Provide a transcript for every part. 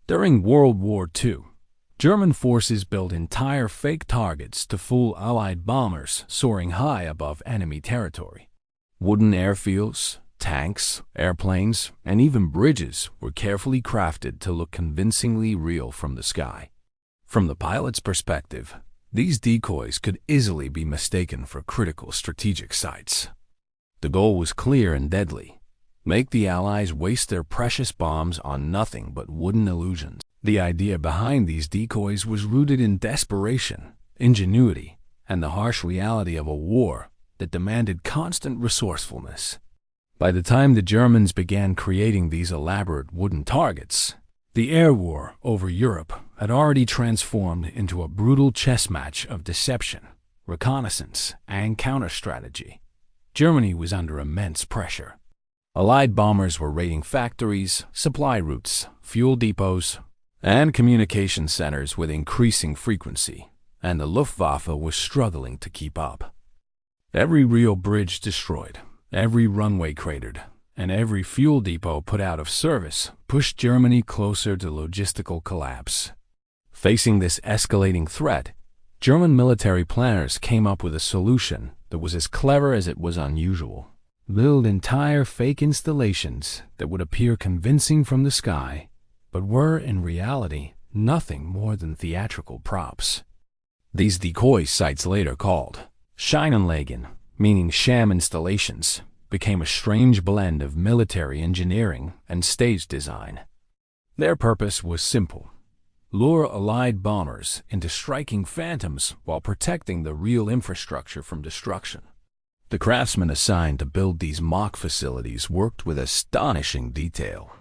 During World War II, German forces built entire fake targets to fool Allied bombers soaring high above enemy territory. Wooden airfields, tanks, airplanes, and even bridges were carefully crafted to look convincingly real from the sky. From the pilot's perspective, these decoys could easily be mistaken for critical strategic sites. The goal was clear and deadly: make the Allies waste their precious bombs on nothing but wooden illusions. The idea behind these decoys was rooted in desperation, ingenuity, and the harsh reality of a war that demanded constant resourcefulness. By the time the Germans began creating these elaborate wooden targets, the air war over Europe had already transformed into a brutal chess match of deception, reconnaissance, and counter-strategy. Germany was under immense pressure. Allied bombers were raiding factories, supply routes, fuel depots, and communication centers with increasing frequency, and the Luftwaffe was struggling to keep up. Every real bridge destroyed, every runway cratered, and every fuel depot put out of service pushed Germany closer to logistical collapse. Facing this escalating threat, German military planners came up with a solution that was as clever as it was unusual: build entire fake installations that would appear convincing from the sky, but were in reality nothing more than theatrical props. These decoy sites, later called Scheinanlagen, meaning sham installations, became a strange blend of military engineering and stage design. Their purpose was simple: lure Allied bombers into striking phantoms while protecting the real infrastructure from destruction. The craftsmen assigned to build these mock facilities worked with astonishing detail.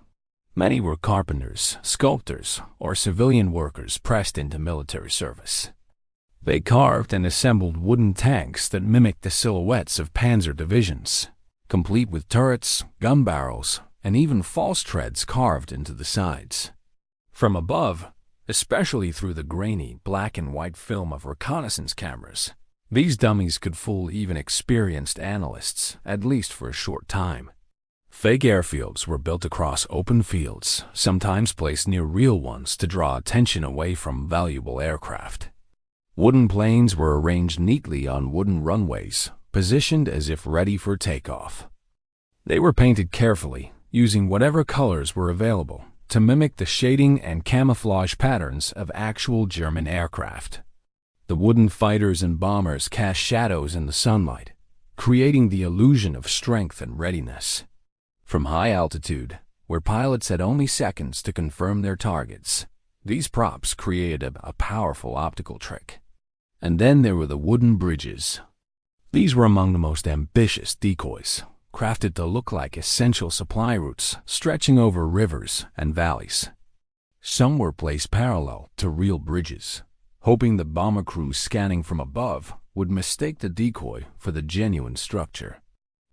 Many were carpenters, sculptors, or civilian workers pressed into military service. They carved and assembled wooden tanks that mimicked the silhouettes of panzer divisions, complete with turrets, gun barrels, and even false treads carved into the sides. From above, especially through the grainy black and white film of reconnaissance cameras, these dummies could fool even experienced analysts, at least for a short time. Fake airfields were built across open fields, sometimes placed near real ones to draw attention away from valuable aircraft. Wooden planes were arranged neatly on wooden runways, positioned as if ready for takeoff. They were painted carefully, using whatever colors were available to mimic the shading and camouflage patterns of actual German aircraft. The wooden fighters and bombers cast shadows in the sunlight, creating the illusion of strength and readiness. From high altitude, where pilots had only seconds to confirm their targets, these props created a powerful optical trick. And then there were the wooden bridges. These were among the most ambitious decoys, crafted to look like essential supply routes stretching over rivers and valleys. Some were placed parallel to real bridges, hoping the bomber crews scanning from above would mistake the decoy for the genuine structure.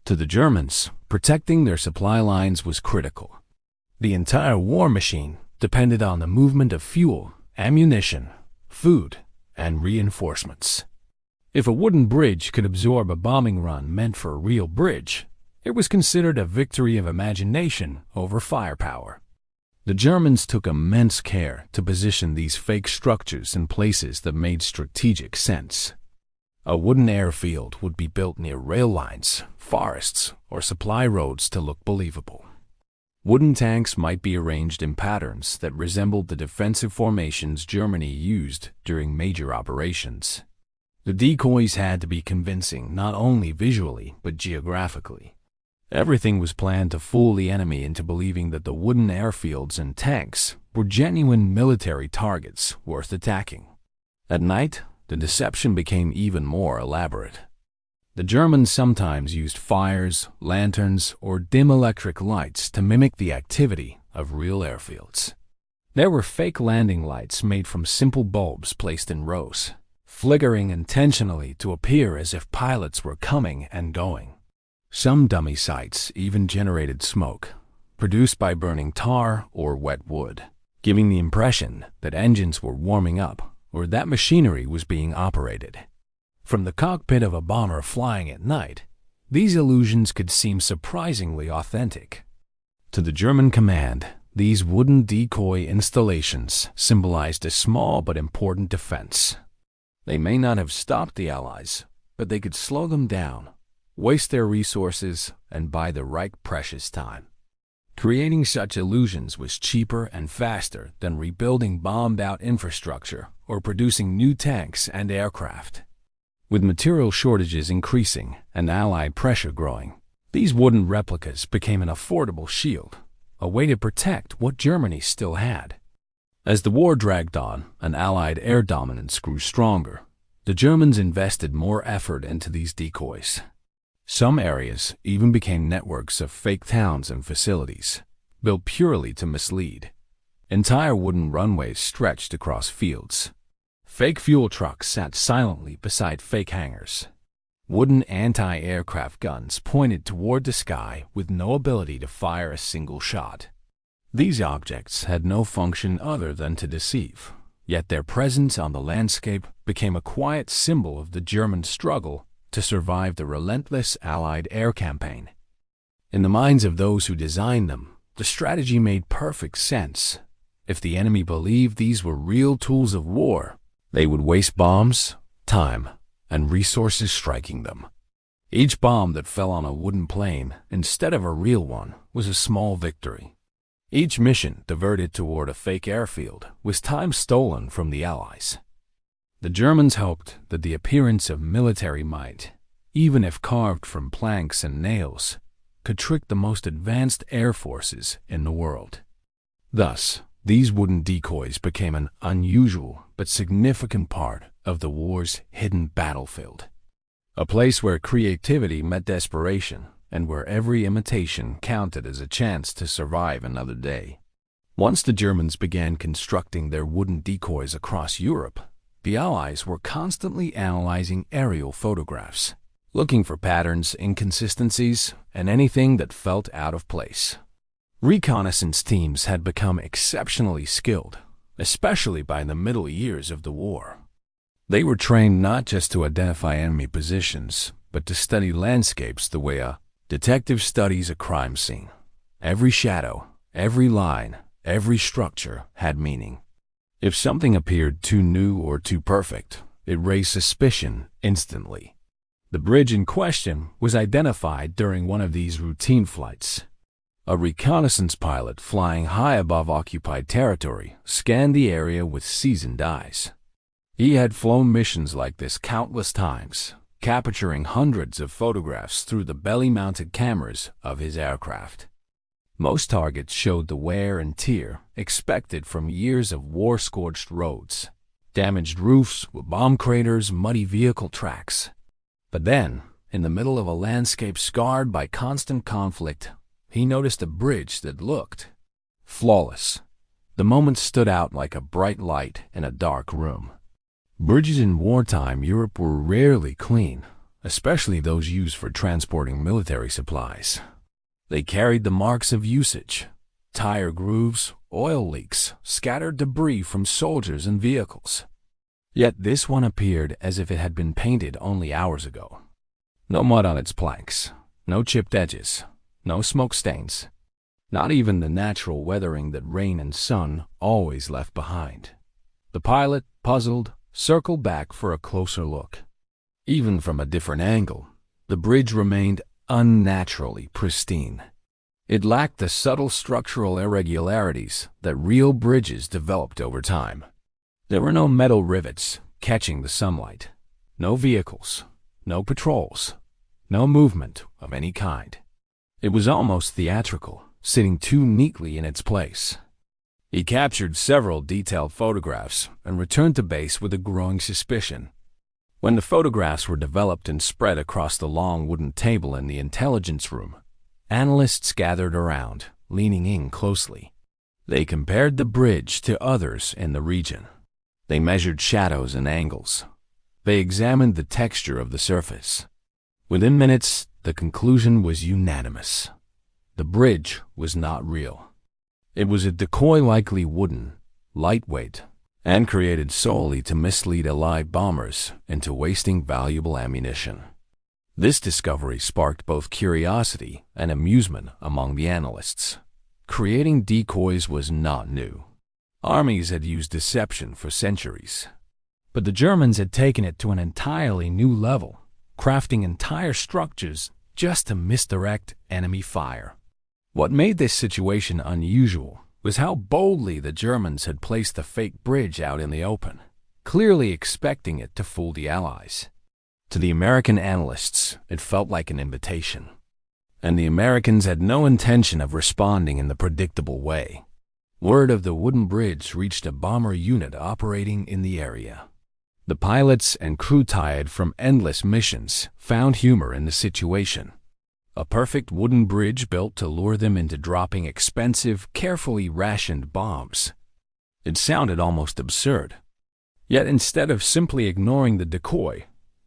To the Germans, protecting their supply lines was critical. The entire war machine depended on the movement of fuel, ammunition, food, and reinforcements. If a wooden bridge could absorb a bombing run meant for a real bridge, it was considered a victory of imagination over firepower. The Germans took immense care to position these fake structures in places that made strategic sense. A wooden airfield would be built near rail lines, forests, or supply roads to look believable. Wooden tanks might be arranged in patterns that resembled the defensive formations Germany used during major operations. The decoys had to be convincing not only visually but geographically. Everything was planned to fool the enemy into believing that the wooden airfields and tanks were genuine military targets worth attacking. At night, the deception became even more elaborate. The Germans sometimes used fires, lanterns, or dim electric lights to mimic the activity of real airfields. There were fake landing lights made from simple bulbs placed in rows, flickering intentionally to appear as if pilots were coming and going. Some dummy sites even generated smoke, produced by burning tar or wet wood, giving the impression that engines were warming up or that machinery was being operated. From the cockpit of a bomber flying at night, these illusions could seem surprisingly authentic. To the German command, These wooden decoy installations symbolized a small but important defense. They may not have stopped the Allies, but they could slow them down, waste their resources, and buy the Reich precious time. Creating such illusions was cheaper and faster than rebuilding bombed-out infrastructure or producing new tanks and aircraft. With material shortages increasing and Allied pressure growing, these wooden replicas became an affordable shield, a way to protect what Germany still had. As the war dragged on and Allied air dominance grew stronger, the Germans invested more effort into these decoys. Some areas even became networks of fake towns and facilities, built purely to mislead. Entire wooden runways stretched across fields. Fake fuel trucks sat silently beside fake hangars. Wooden anti-aircraft guns pointed toward the sky with no ability to fire a single shot. These objects had no function other than to deceive, yet their presence on the landscape became a quiet symbol of the German struggle to survive the relentless Allied air campaign. In the minds of those who designed them, the strategy made perfect sense. If the enemy believed these were real tools of war, they would waste bombs, time, and resources striking them. Each bomb that fell on a wooden plane instead of a real one was a small victory. Each mission diverted toward a fake airfield was time stolen from the Allies. The Germans hoped that the appearance of military might, even if carved from planks and nails, could trick the most advanced air forces in the world. Thus, these wooden decoys became an unusual but significant part of the war's hidden battlefield, a place where creativity met desperation and where every imitation counted as a chance to survive another day. Once the Germans began constructing their wooden decoys across Europe, the Allies were constantly analyzing aerial photographs, looking for patterns, inconsistencies, and anything that felt out of place. Reconnaissance teams had become exceptionally skilled, especially by the middle years of the war. They were trained not just to identify enemy positions, but to study landscapes the way a detective studies a crime scene. Every shadow, every line, every structure had meaning. If something appeared too new or too perfect, it raised suspicion instantly. The bridge in question was identified during one of these routine flights. A reconnaissance pilot flying high above occupied territory scanned the area with seasoned eyes. He had flown missions like this countless times, capturing hundreds of photographs through the belly-mounted cameras of his aircraft. Most targets showed the wear and tear expected from years of war-scorched roads, damaged roofs, bomb craters, muddy vehicle tracks. But then, in the middle of a landscape scarred by constant conflict, he noticed a bridge that looked flawless. The moment stood out like a bright light in a dark room. Bridges in wartime Europe were rarely clean, especially those used for transporting military supplies. They carried the marks of usage: tire grooves, oil leaks, scattered debris from soldiers and vehicles. Yet this one appeared as if it had been painted only hours ago. No mud on its planks, no chipped edges, no smoke stains, not even the natural weathering that rain and sun always left behind. The pilot, puzzled, circled back for a closer look. Even from a different angle, the bridge remained unnaturally pristine. It lacked the subtle structural irregularities that real bridges developed over time. There were no metal rivets catching the sunlight, no vehicles, no patrols, no movement of any kind. It was almost theatrical, sitting too neatly in its place. He captured several detailed photographs and returned to base with a growing suspicion. When the photographs were developed and spread across the long wooden table in the intelligence room, analysts gathered around, leaning in closely. They compared the bridge to others in the region. They measured shadows and angles. They examined the texture of the surface. Within minutes, the conclusion was unanimous. The bridge was not real. It was a decoy, likely wooden, lightweight, and created solely to mislead Allied bombers into wasting valuable ammunition. This discovery sparked both curiosity and amusement among the analysts. Creating decoys was not new. Armies had used deception for centuries. But the Germans had taken it to an entirely new level, crafting entire structures just to misdirect enemy fire. What made this situation unusual was how boldly the Germans had placed the fake bridge out in the open, clearly expecting it to fool the Allies. To the American analysts, it felt like an invitation. And the Americans had no intention of responding in the predictable way. Word of the wooden bridge reached a bomber unit operating in the area. The pilots and crew, tired from endless missions, found humor in the situation. A perfect wooden bridge built to lure them into dropping expensive, carefully rationed bombs. It sounded almost absurd. Yet instead of simply ignoring the decoy,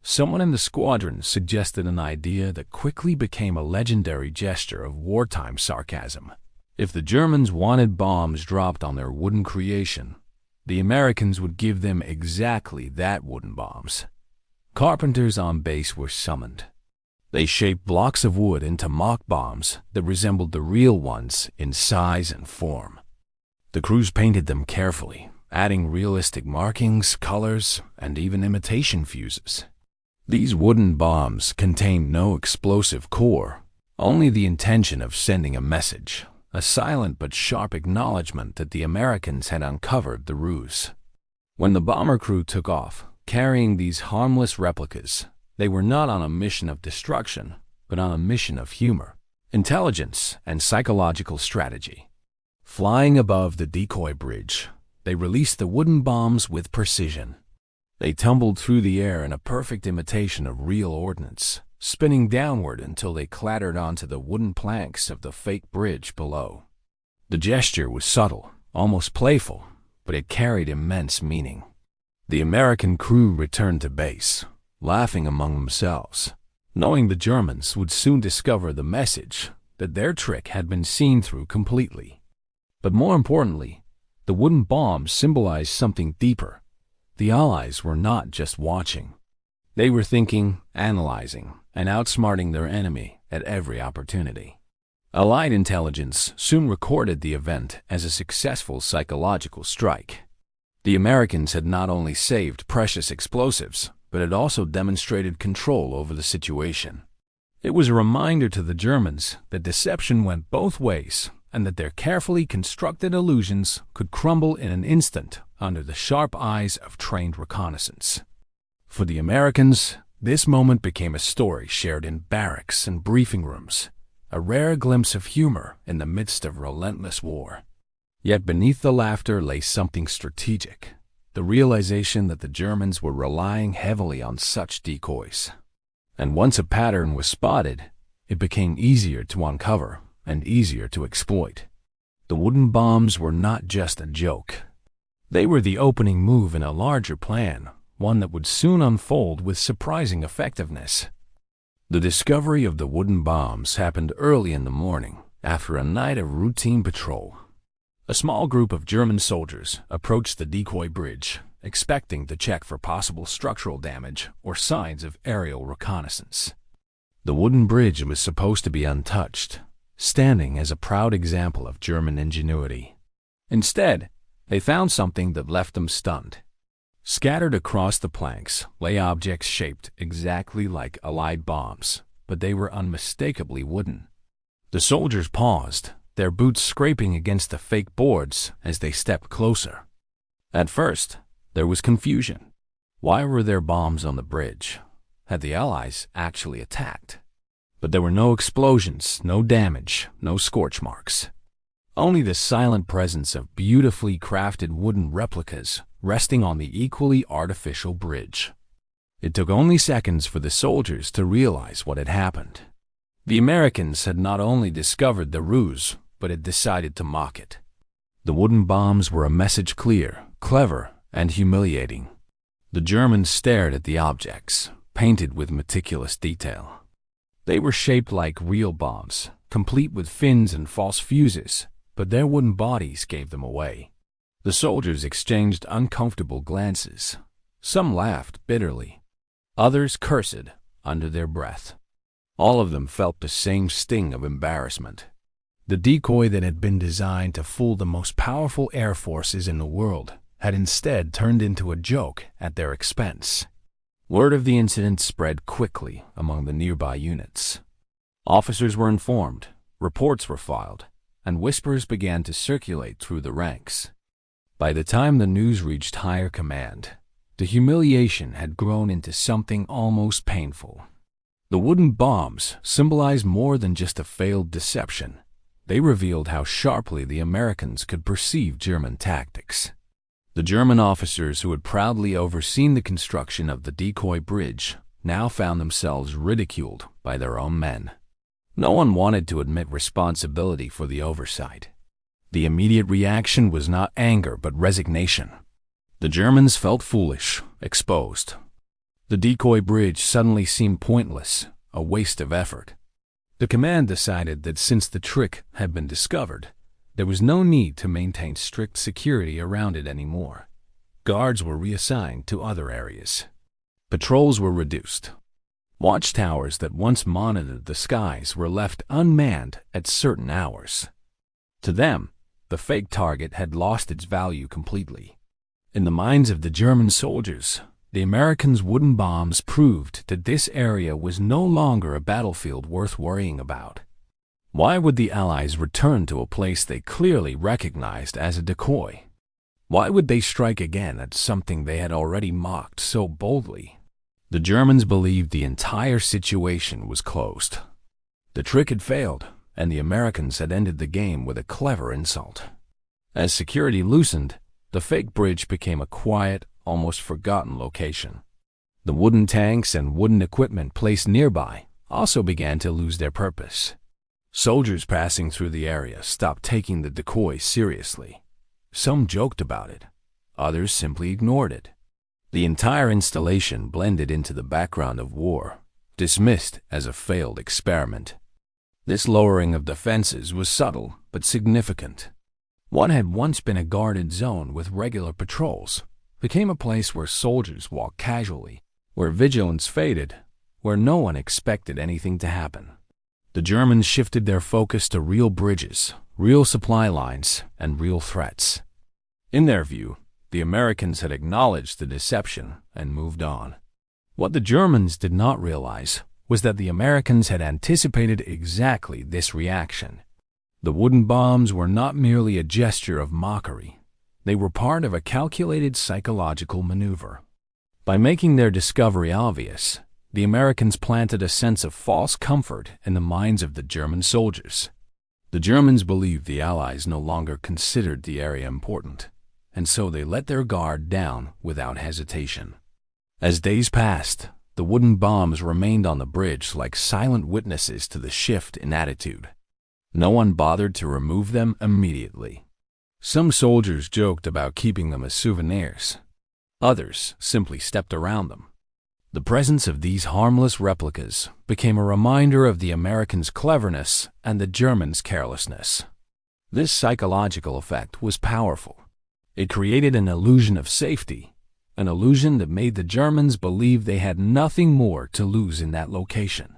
someone in the squadron suggested an idea that quickly became a legendary gesture of wartime sarcasm. If the Germans wanted bombs dropped on their wooden creation, the Americans would give them exactly that wooden bombs. Carpenters on base were summoned. They shaped blocks of wood into mock bombs that resembled the real ones in size and form. The crews painted them carefully, adding realistic markings, colors, and even imitation fuses. These wooden bombs contained no explosive core, only the intention of sending a message, a silent but sharp acknowledgement that the Americans had uncovered the ruse. When the bomber crew took off, carrying these harmless replicas, they were not on a mission of destruction, but on a mission of humor, intelligence, and psychological strategy. Flying above the decoy bridge, they released the wooden bombs with precision. They tumbled through the air in a perfect imitation of real ordnance, spinning downward until they clattered onto the wooden planks of the fake bridge below. The gesture was subtle, almost playful, but it carried immense meaning. The American crew returned to base, laughing among themselves, knowing the Germans would soon discover the message that their trick had been seen through completely. But more importantly, the wooden bombs symbolized something deeper. The Allies were not just watching. They were thinking, analyzing, and outsmarting their enemy at every opportunity. Allied intelligence soon recorded the event as a successful psychological strike. The Americans had not only saved precious explosives, but had also demonstrated control over the situation. It was a reminder to the Germans that deception went both ways, and that their carefully constructed illusions could crumble in an instant under the sharp eyes of trained reconnaissance. For the Americans, this moment became a story shared in barracks and briefing rooms, a rare glimpse of humor in the midst of relentless war. Yet beneath the laughter lay something strategic, the realization that the Germans were relying heavily on such decoys. And once a pattern was spotted, it became easier to uncover and easier to exploit. The wooden bombs were not just a joke. They were the opening move in a larger plan, one that would soon unfold with surprising effectiveness. The discovery of the wooden bombs happened early in the morning, after a night of routine patrol. A small group of German soldiers approached the decoy bridge, expecting to check for possible structural damage or signs of aerial reconnaissance. The wooden bridge was supposed to be untouched, standing as a proud example of German ingenuity. Instead, they found something that left them stunned. Scattered across the planks lay objects shaped exactly like Allied bombs, but they were unmistakably wooden. The soldiers paused, their boots scraping against the fake boards as they stepped closer. At first, there was confusion. Why were there bombs on the bridge? Had the Allies actually attacked? But there were no explosions, no damage, no scorch marks. Only the silent presence of beautifully crafted wooden replicas resting on the equally artificial bridge. It took only seconds for the soldiers to realize what had happened. The Americans had not only discovered the ruse, but had decided to mock it. The wooden bombs were a message clear, clever, and humiliating. The Germans stared at the objects, painted with meticulous detail. They were shaped like real bombs, complete with fins and false fuses, but their wooden bodies gave them away. The soldiers exchanged uncomfortable glances. Some laughed bitterly. Others cursed under their breath. All of them felt the same sting of embarrassment. The decoy that had been designed to fool the most powerful air forces in the world had instead turned into a joke at their expense. Word of the incident spread quickly among the nearby units. Officers were informed, reports were filed, and whispers began to circulate through the ranks. By the time the news reached higher command, the humiliation had grown into something almost painful. The wooden bombs symbolized more than just a failed deception. They revealed how sharply the Americans could perceive German tactics. The German officers who had proudly overseen the construction of the Decoy bridge now found themselves ridiculed by their own men. No one wanted to admit responsibility for the oversight. The immediate reaction was not anger but resignation. The Germans felt foolish, exposed. The Decoy bridge suddenly seemed pointless, a waste of effort. The command decided that since the trick had been discovered, there was no need to maintain strict security around it anymore. Guards were reassigned to other areas. Patrols were reduced. Watchtowers that once monitored the skies were left unmanned at certain hours. To them, the fake target had lost its value completely. In the minds of the German soldiers, the Americans' wooden bombs proved that this area was no longer a battlefield worth worrying about. Why would the Allies return to a place they clearly recognized as a decoy? Why would they strike again at something they had already mocked so boldly? The Germans believed the entire situation was closed. The trick had failed, and the Americans had ended the game with a clever insult. As security loosened, the fake bridge became a quiet, almost forgotten location. The wooden tanks and wooden equipment placed nearby also began to lose their purpose. Soldiers passing through the area stopped taking the decoys seriously. Some joked about it, others simply ignored it. The entire installation blended into the background of war, dismissed as a failed experiment. This lowering of defenses was subtle but significant. What had once been a guarded zone with regular patrols became a place where soldiers walked casually, where vigilance faded, where no one expected anything to happen. The Germans shifted their focus to real bridges, real supply lines, and real threats. In their view, the Americans had acknowledged the deception and moved on. What the Germans did not realize was that the Americans had anticipated exactly this reaction. The wooden bombs were not merely a gesture of mockery. They were part of a calculated psychological maneuver. By making their discovery obvious, the Americans planted a sense of false comfort in the minds of the German soldiers. The Germans believed the Allies no longer considered the area important, and so they let their guard down without hesitation. As days passed, the wooden bombs remained on the bridge like silent witnesses to the shift in attitude. No one bothered to remove them immediately. Some soldiers joked about keeping them as souvenirs. Others simply stepped around them. The presence of these harmless replicas became a reminder of the Americans' cleverness and the Germans' carelessness. This psychological effect was powerful. It created an illusion of safety, an illusion that made the Germans believe they had nothing more to lose in that location.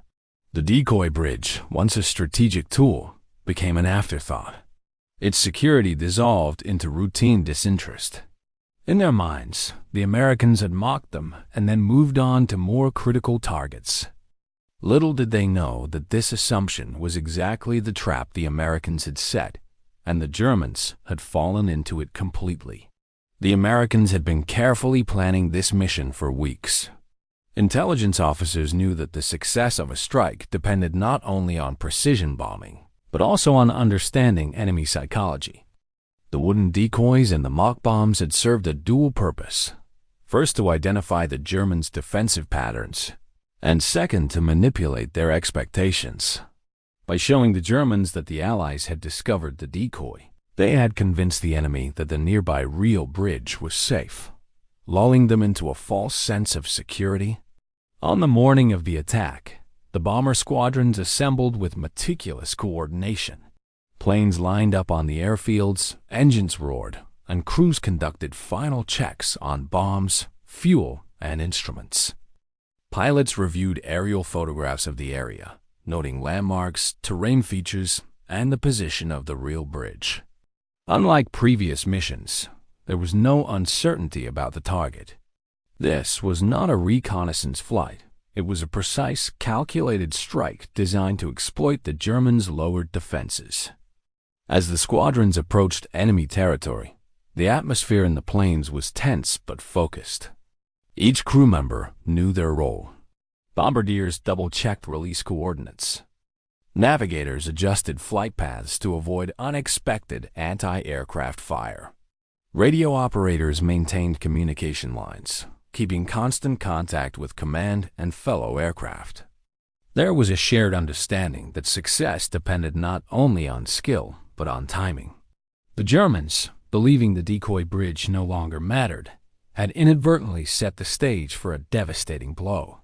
The decoy bridge, once a strategic tool, became an afterthought. Its security dissolved into routine disinterest. In their minds, the Americans had mocked them and then moved on to more critical targets. Little did they know that this assumption was exactly the trap the Americans had set, and the Germans had fallen into it completely. The Americans had been carefully planning this mission for weeks. Intelligence officers knew that the success of a strike depended not only on precision bombing, but also on understanding enemy psychology. The wooden decoys and the mock bombs had served a dual purpose. First, to identify the Germans' defensive patterns, and second, to manipulate their expectations. By showing the Germans that the Allies had discovered the decoy, they had convinced the enemy that the nearby real bridge was safe, lulling them into a false sense of security. On the morning of the attack, the bomber squadrons assembled with meticulous coordination. Planes lined up on the airfields, engines roared, and crews conducted final checks on bombs, fuel, and instruments. Pilots reviewed aerial photographs of the area, noting landmarks, terrain features, and the position of the real bridge. Unlike previous missions, there was no uncertainty about the target. This was not a reconnaissance flight. It was a precise, calculated strike designed to exploit the Germans' lowered defenses. As the squadrons approached enemy territory, the atmosphere in the planes was tense but focused. Each crew member knew their role. Bombardiers double-checked release coordinates. Navigators adjusted flight paths to avoid unexpected anti-aircraft fire. Radio operators maintained communication lines, keeping constant contact with command and fellow aircraft. There was a shared understanding that success depended not only on skill, but on timing. The Germans, believing the decoy bridge no longer mattered, had inadvertently set the stage for a devastating blow.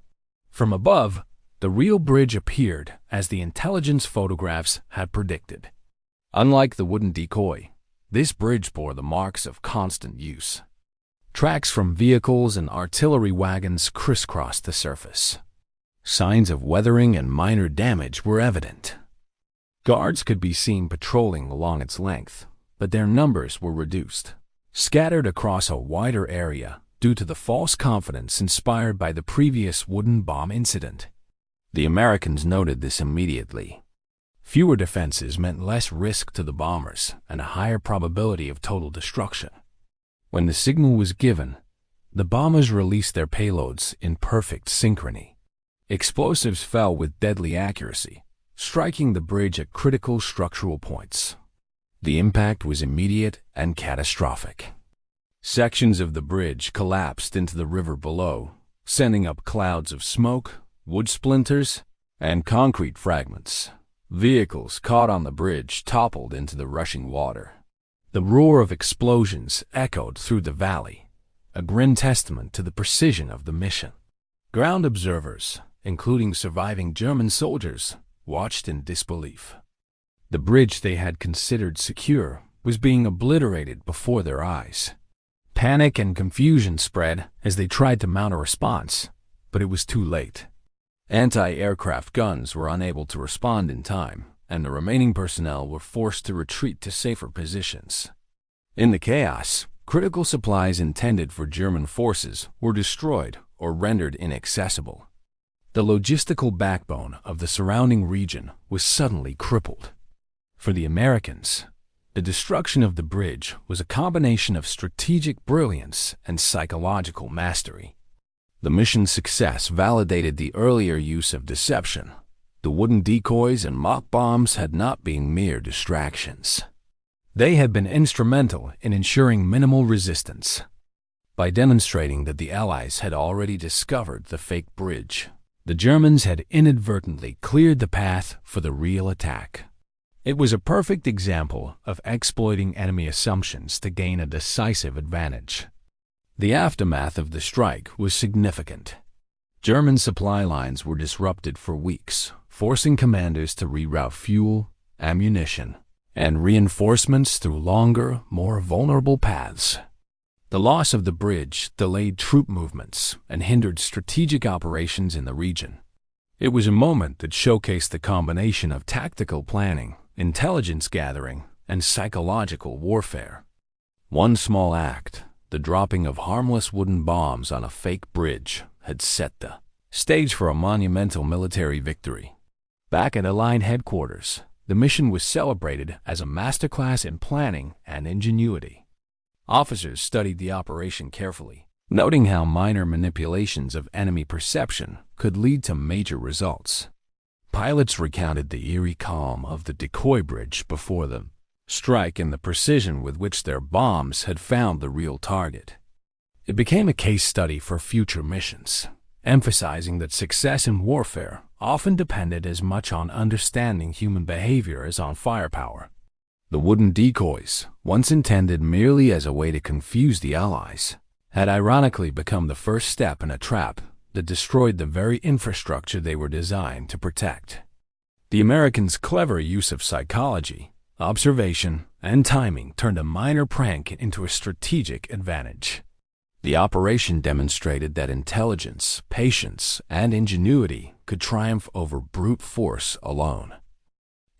From above, the real bridge appeared as the intelligence photographs had predicted. Unlike the wooden decoy, this bridge bore the marks of constant use. Tracks from vehicles and artillery wagons crisscrossed the surface. Signs of weathering and minor damage were evident. Guards could be seen patrolling along its length, but their numbers were reduced, scattered across a wider area due to the false confidence inspired by the previous wooden bomb incident. The Americans noted this immediately. Fewer defenses meant less risk to the bombers and a higher probability of total destruction. When the signal was given, the bombers released their payloads in perfect synchrony. Explosives fell with deadly accuracy, striking the bridge at critical structural points. The impact was immediate and catastrophic. Sections of the bridge collapsed into the river below, sending up clouds of smoke, wood splinters, and concrete fragments. Vehicles caught on the bridge toppled into the rushing water. The roar of explosions echoed through the valley, a grim testament to the precision of the mission. Ground observers, including surviving German soldiers, watched in disbelief. The bridge they had considered secure was being obliterated before their eyes. Panic and confusion spread as they tried to mount a response, but it was too late. Anti-aircraft guns were unable to respond in time, and the remaining personnel were forced to retreat to safer positions. In the chaos, critical supplies intended for German forces were destroyed or rendered inaccessible. The logistical backbone of the surrounding region was suddenly crippled. For the Americans, the destruction of the bridge was a combination of strategic brilliance and psychological mastery. The mission's success validated the earlier use of deception. The wooden decoys and mock bombs had not been mere distractions. They had been instrumental in ensuring minimal resistance. By demonstrating that the Allies had already discovered the fake bridge, the Germans had inadvertently cleared the path for the real attack. It was a perfect example of exploiting enemy assumptions to gain a decisive advantage. The aftermath of the strike was significant. German supply lines were disrupted for weeks, forcing commanders to reroute fuel, ammunition, and reinforcements through longer, more vulnerable paths. The loss of the bridge delayed troop movements and hindered strategic operations in the region. It was a moment that showcased the combination of tactical planning, intelligence gathering, and psychological warfare. One small act, the dropping of harmless wooden bombs on a fake bridge, had set the stage for a monumental military victory. Back at Allied headquarters, the mission was celebrated as a masterclass in planning and ingenuity. Officers studied the operation carefully, noting how minor manipulations of enemy perception could lead to major results. Pilots recounted the eerie calm of the Decoy bridge before the strike and the precision with which their bombs had found the real target. It became a case study for future missions, emphasizing that success in warfare often depended as much on understanding human behavior as on firepower. The wooden decoys, once intended merely as a way to confuse the Allies, had ironically become the first step in a trap that destroyed the very infrastructure they were designed to protect. The Americans' clever use of psychology, observation, and timing turned a minor prank into a strategic advantage. The operation demonstrated that intelligence, patience, and ingenuity could triumph over brute force alone.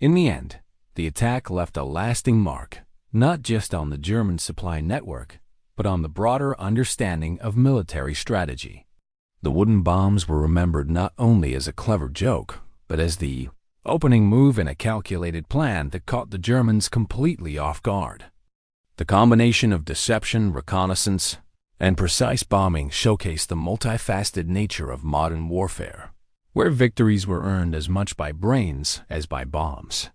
In the end, The attack left a lasting mark, not just on the German supply network, but on the broader understanding of military strategy. The wooden bombs were remembered not only as a clever joke, but as the opening move in a calculated plan that caught the Germans completely off guard. The combination of deception, reconnaissance, and precise bombing showcased the multifaceted nature of modern warfare, where victories were earned as much by brains as by bombs.